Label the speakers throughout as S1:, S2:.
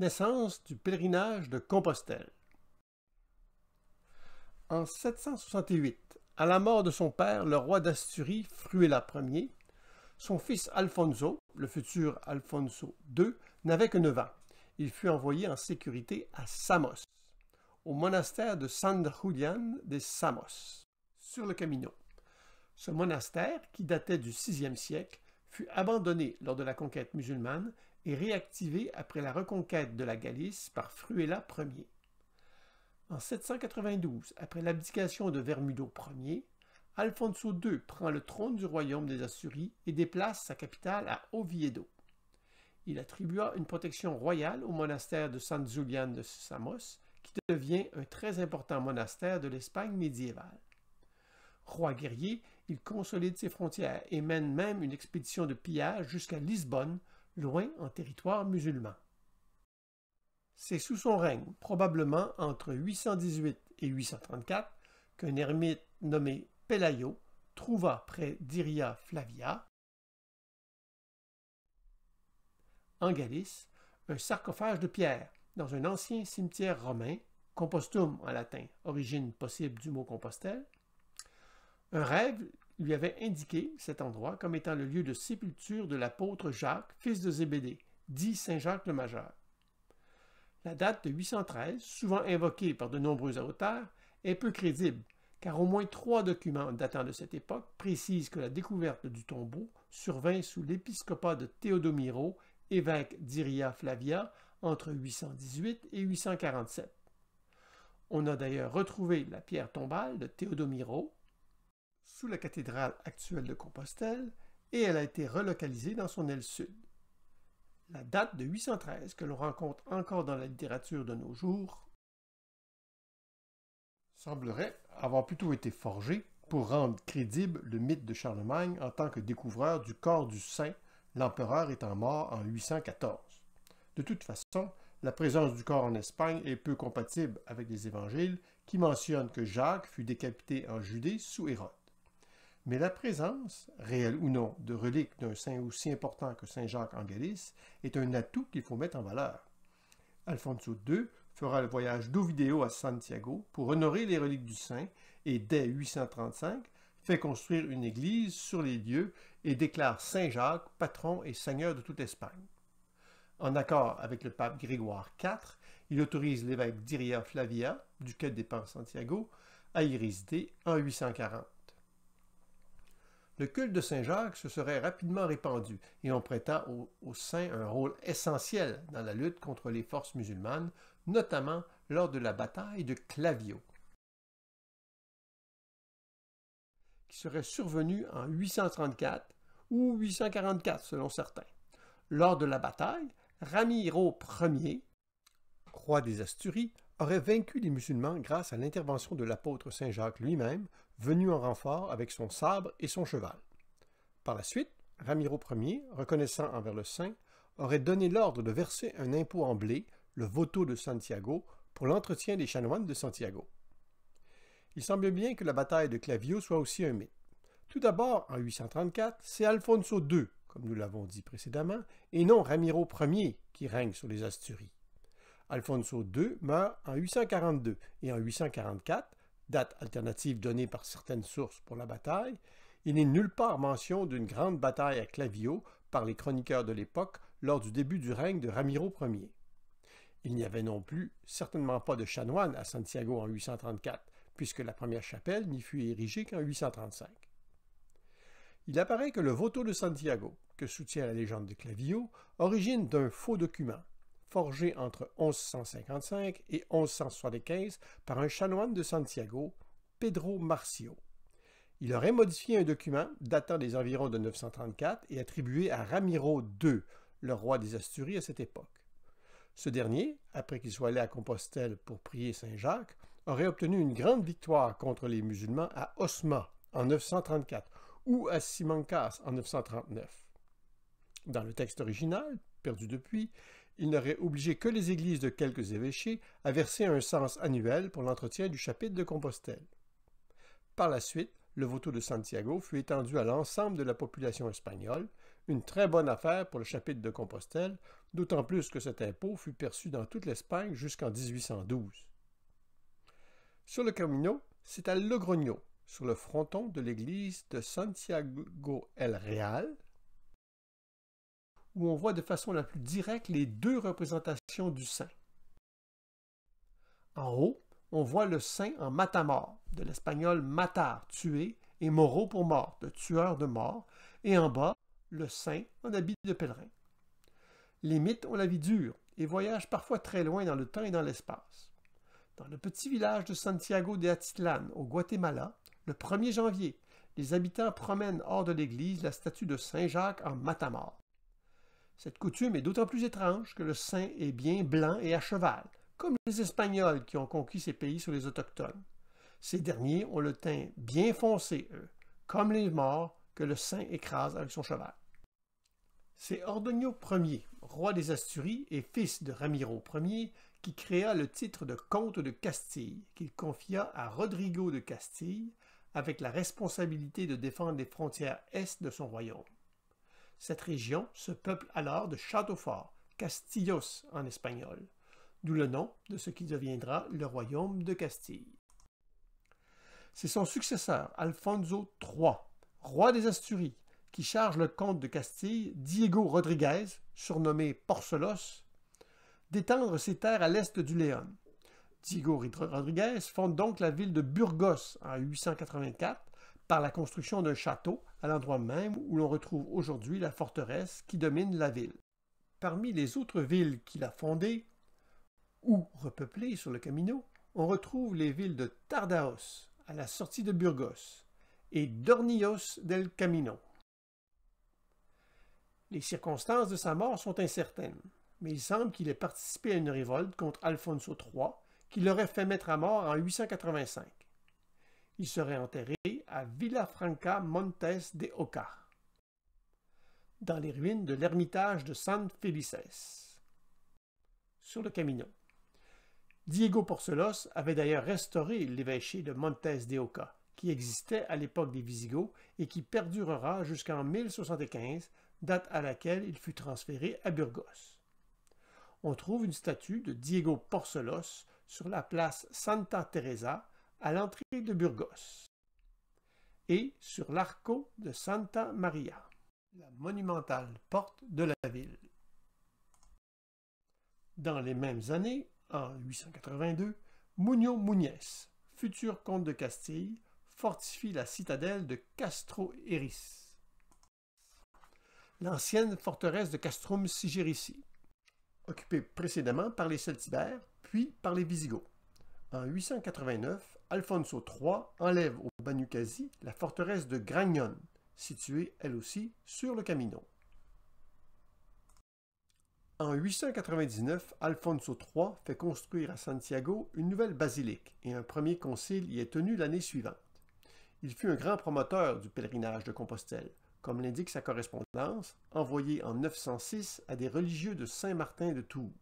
S1: Naissance du pèlerinage de Compostelle. En 768, à la mort de son père, le roi d'Asturie, Fruela Ier, son fils Alfonso, le futur Alfonso II, n'avait que 9 ans. Il fut envoyé en sécurité à Samos, au monastère de San Julián de Samos, sur le Camino. Ce monastère, qui datait du VIe siècle, fut abandonné lors de la conquête musulmane et réactivé après la reconquête de la Galice par Fruela Ier. En 792, après l'abdication de Vermudo Ier, Alfonso II prend le trône du royaume des Asturies et déplace sa capitale à Oviedo. Il attribua une protection royale au monastère de San Julián de Samos, qui devient un très important monastère de l'Espagne médiévale. Roi guerrier, il consolide ses frontières et mène même une expédition de pillage jusqu'à Lisbonne, loin en territoire musulman. C'est sous son règne, probablement entre 818 et 834, qu'un ermite nommé Pelayo trouva près d'Iria Flavia, en Galice, un sarcophage de pierre dans un ancien cimetière romain, compostum en latin, origine possible du mot Compostelle. Un rêve lui avait indiqué cet endroit comme étant le lieu de sépulture de l'apôtre Jacques, fils de Zébédée, dit Saint Jacques le Majeur. La date de 813, souvent invoquée par de nombreux auteurs, est peu crédible, car au moins 3 documents datant de cette époque précisent que la découverte du tombeau survint sous l'épiscopat de Théodomiro, évêque d'Iria Flavia, entre 818 et 847. On a d'ailleurs retrouvé la pierre tombale de Théodomiro sous la cathédrale actuelle de Compostelle, et elle a été relocalisée dans son aile sud. La date de 813, que l'on rencontre encore dans la littérature de nos jours, semblerait avoir plutôt été forgée pour rendre crédible le mythe de Charlemagne en tant que découvreur du corps du saint, l'empereur étant mort en 814. De toute façon, la présence du corps en Espagne est peu compatible avec les évangiles qui mentionnent que Jacques fut décapité en Judée sous Hérode. Mais la présence, réelle ou non, de reliques d'un saint aussi important que Saint Jacques en Galice est un atout qu'il faut mettre en valeur. Alfonso II fera le voyage d'Oviedo à Santiago pour honorer les reliques du saint et, dès 835, fait construire une église sur les lieux et déclare Saint Jacques patron et seigneur de toute l'Espagne. En accord avec le pape Grégoire IV, il autorise l'évêque d'Iria Flavia, duquel dépend Santiago, à y résider en 840. Le culte de Saint Jacques se serait rapidement répandu et on prêta au saint un rôle essentiel dans la lutte contre les forces musulmanes, notamment lors de la bataille de Clavio, qui serait survenue en 834 ou 844 selon certains. Lors de la bataille, Ramiro Ier, roi des Asturies, aurait vaincu les musulmans grâce à l'intervention de l'apôtre Saint Jacques lui-même, venu en renfort avec son sabre et son cheval. Par la suite, Ramiro Ier, reconnaissant envers le saint, aurait donné l'ordre de verser un impôt en blé, le voto de Santiago, pour l'entretien des chanoines de Santiago. Il semble bien que la bataille de Clavio soit aussi un mythe. Tout d'abord, en 834, c'est Alfonso II, comme nous l'avons dit précédemment, et non Ramiro Ier qui règne sur les Asturies. Alfonso II meurt en 842 et en 844, date alternative donnée par certaines sources pour la bataille, il n'est nulle part mention d'une grande bataille à Clavio par les chroniqueurs de l'époque lors du début du règne de Ramiro Ier. Il n'y avait non plus certainement pas de chanoines à Santiago en 834, puisque la première chapelle n'y fut érigée qu'en 835. Il apparaît que le voto de Santiago, que soutient la légende de Clavio, origine d'un faux document, forgé entre 1155 et 1175 par un chanoine de Santiago, Pedro Marcio. Il aurait modifié un document datant des environs de 934 et attribué à Ramiro II, le roi des Asturies à cette époque. Ce dernier, après qu'il soit allé à Compostelle pour prier Saint Jacques, aurait obtenu une grande victoire contre les musulmans à Osma en 934 ou à Simancas en 939. Dans le texte original, perdu depuis, il n'aurait obligé que les églises de quelques évêchés à verser un cens annuel pour l'entretien du chapitre de Compostelle. Par la suite, le voto de Santiago fut étendu à l'ensemble de la population espagnole, une très bonne affaire pour le chapitre de Compostelle, d'autant plus que cet impôt fut perçu dans toute l'Espagne jusqu'en 1812. Sur le Camino, c'est à Logroño, sur le fronton de l'église de Santiago el Real, où on voit de façon la plus directe les deux représentations du saint. En haut, on voit le saint en matamor, de l'espagnol matar, tuer, et moro pour mort, de tueur de mort, et en bas, le saint en habit de pèlerin. Les mythes ont la vie dure et voyagent parfois très loin dans le temps et dans l'espace. Dans le petit village de Santiago de Atitlan, au Guatemala, le 1er janvier, les habitants promènent hors de l'église la statue de Saint Jacques en matamor. Cette coutume est d'autant plus étrange que le saint est bien blanc et à cheval, comme les Espagnols qui ont conquis ces pays sur les Autochtones. Ces derniers ont le teint bien foncé, eux, comme les morts que le saint écrase avec son cheval. C'est Ordoño Ier, roi des Asturies et fils de Ramiro Ier, qui créa le titre de comte de Castille, qu'il confia à Rodrigo de Castille, avec la responsabilité de défendre les frontières est de son royaume. Cette région se peuple alors de châteaux forts, castillos en espagnol, d'où le nom de ce qui deviendra le royaume de Castille. C'est son successeur, Alfonso III, roi des Asturies, qui charge le comte de Castille, Diego Rodriguez, surnommé Porcelos, d'étendre ses terres à l'est du Léon. Diego Rodriguez fonde donc la ville de Burgos en 884 par la construction d'un château à l'endroit même où l'on retrouve aujourd'hui la forteresse qui domine la ville. Parmi les autres villes qu'il a fondées ou repeuplées sur le Camino, on retrouve les villes de Tardaos, à la sortie de Burgos, et d'Hornillos del Camino. Les circonstances de sa mort sont incertaines, mais il semble qu'il ait participé à une révolte contre Alfonso III qui l'aurait fait mettre à mort en 885. Il serait enterré à Villafranca Montes de Oca, dans les ruines de l'ermitage de San Felices, sur le Camino. Diego Porcelos avait d'ailleurs restauré l'évêché de Montes de Oca, qui existait à l'époque des Visigoths et qui perdurera jusqu'en 1075, date à laquelle il fut transféré à Burgos. On trouve une statue de Diego Porcelos sur la place Santa Teresa à l'entrée de Burgos et sur l'Arco de Santa Maria, la monumentale porte de la ville. Dans les mêmes années, en 882, Muñoz Muñez, futur comte de Castille, fortifie la citadelle de Castro Eris, l'ancienne forteresse de Castrum Sigerici, occupée précédemment par les Celtibères, puis par les Visigoths. En 889, Alfonso III enlève au Banucasi la forteresse de Gragnon, située elle aussi sur le Camino. En 899, Alfonso III fait construire à Santiago une nouvelle basilique et un premier concile y est tenu l'année suivante. Il fut un grand promoteur du pèlerinage de Compostelle, comme l'indique sa correspondance, envoyée en 906 à des religieux de Saint-Martin de Tours.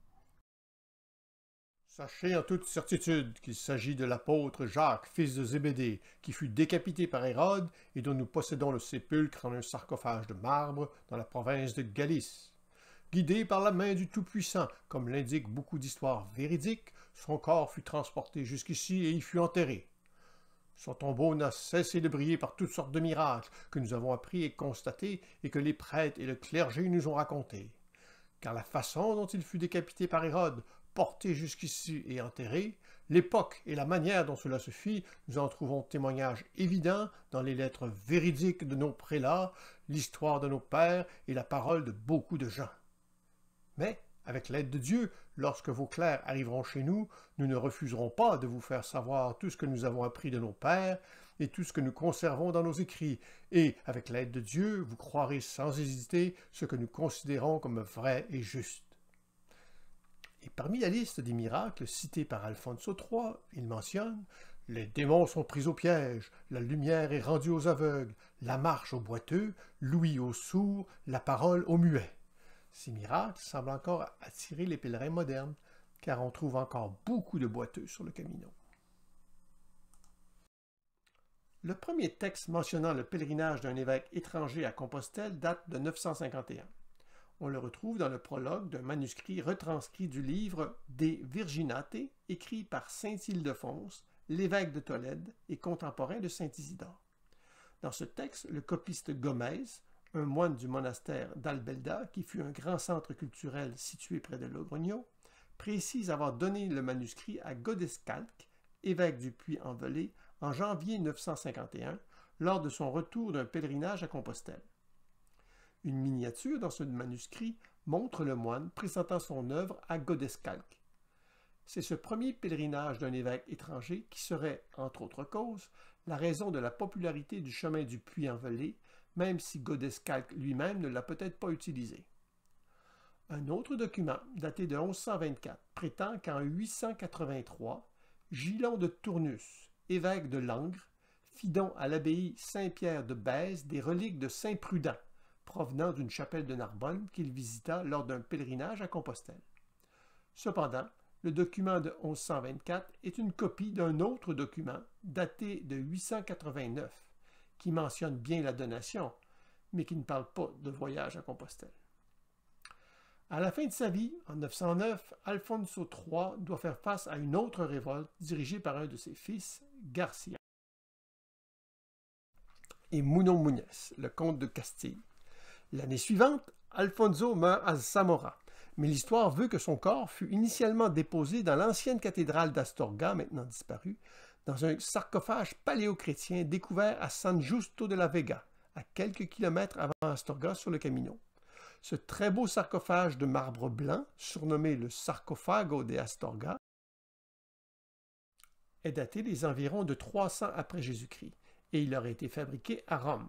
S1: Sachez en toute certitude qu'il s'agit de l'apôtre Jacques, fils de Zébédée, qui fut décapité par Hérode et dont nous possédons le sépulcre en un sarcophage de marbre dans la province de Galice. Guidé par la main du Tout-Puissant, comme l'indiquent beaucoup d'histoires véridiques, son corps fut transporté jusqu'ici et y fut enterré. Son tombeau n'a cessé de briller par toutes sortes de miracles que nous avons appris et constatés et que les prêtres et le clergé nous ont racontés. Car la façon dont il fut décapité par Hérode, porté jusqu'ici et enterré, l'époque et la manière dont cela se fit, nous en trouvons témoignage évident dans les lettres véridiques de nos prélats, l'histoire de nos pères et la parole de beaucoup de gens. Mais, avec l'aide de Dieu, lorsque vos clercs arriveront chez nous, nous ne refuserons pas de vous faire savoir tout ce que nous avons appris de nos pères et tout ce que nous conservons dans nos écrits, et, avec l'aide de Dieu, vous croirez sans hésiter ce que nous considérons comme vrai et juste. Et parmi la liste des miracles cités par Alfonso III, il mentionne « Les démons sont pris au piège, la lumière est rendue aux aveugles, la marche aux boiteux, l'ouïe aux sourds, la parole aux muets. » Ces miracles semblent encore attirer les pèlerins modernes, car on trouve encore beaucoup de boiteux sur le Camino. Le premier texte mentionnant le pèlerinage d'un évêque étranger à Compostelle date de 951. On le retrouve dans le prologue d'un manuscrit retranscrit du livre De Virginate, écrit par saint Ildefonse, l'évêque de Tolède et contemporain de saint Isidore. Dans ce texte, le copiste Gomez, un moine du monastère d'Albelda, qui fut un grand centre culturel situé près de Logrogno, précise avoir donné le manuscrit à Godescalc, évêque du Puy-en-Velay, en janvier 951, lors de son retour d'un pèlerinage à Compostelle. Une miniature dans ce manuscrit montre le moine présentant son œuvre à Godescalc. C'est ce premier pèlerinage d'un évêque étranger qui serait, entre autres causes, la raison de la popularité du chemin du Puy-en-Velay, même si Godescalc lui-même ne l'a peut-être pas utilisé. Un autre document, daté de 1124, prétend qu'en 883, Gilon de Tournus, évêque de Langres, fit don à l'abbaye Saint-Pierre de Bèze des reliques de Saint Prudent, provenant d'une chapelle de Narbonne qu'il visita lors d'un pèlerinage à Compostelle. Cependant, le document de 1124 est une copie d'un autre document daté de 889 qui mentionne bien la donation, mais qui ne parle pas de voyage à Compostelle. À la fin de sa vie, en 909, Alfonso III doit faire face à une autre révolte dirigée par un de ses fils, Garcia, et Muno Muñez, le comte de Castille. L'année suivante, Alfonso meurt à Zamora, mais l'histoire veut que son corps fut initialement déposé dans l'ancienne cathédrale d'Astorga, maintenant disparue, dans un sarcophage paléochrétien découvert à San Justo de la Vega, à quelques kilomètres avant Astorga sur le Camino. Ce très beau sarcophage de marbre blanc, surnommé le Sarcofago de Astorga, est daté des environs de 300 après Jésus-Christ, et il aurait été fabriqué à Rome.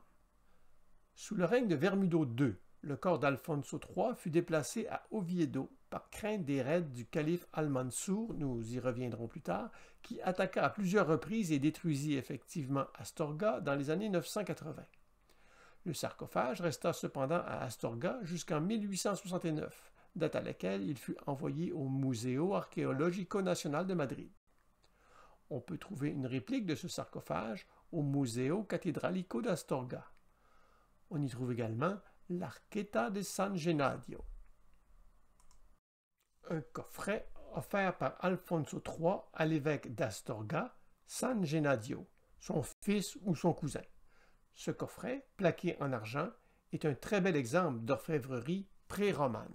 S1: Sous le règne de Vermudo II, le corps d'Alfonso III fut déplacé à Oviedo par crainte des raids du calife Al-Mansour, nous y reviendrons plus tard, qui attaqua à plusieurs reprises et détruisit effectivement Astorga dans les années 980. Le sarcophage resta cependant à Astorga jusqu'en 1869, date à laquelle il fut envoyé au Museo Archeologico Nacional de Madrid. On peut trouver une réplique de ce sarcophage au Museo Catedralico d'Astorga. On y trouve également l'Arqueta de San Genadio, un coffret offert par Alfonso III à l'évêque d'Astorga, San Genadio, son fils ou son cousin. Ce coffret, plaqué en argent, est un très bel exemple d'orfèvrerie pré-romane.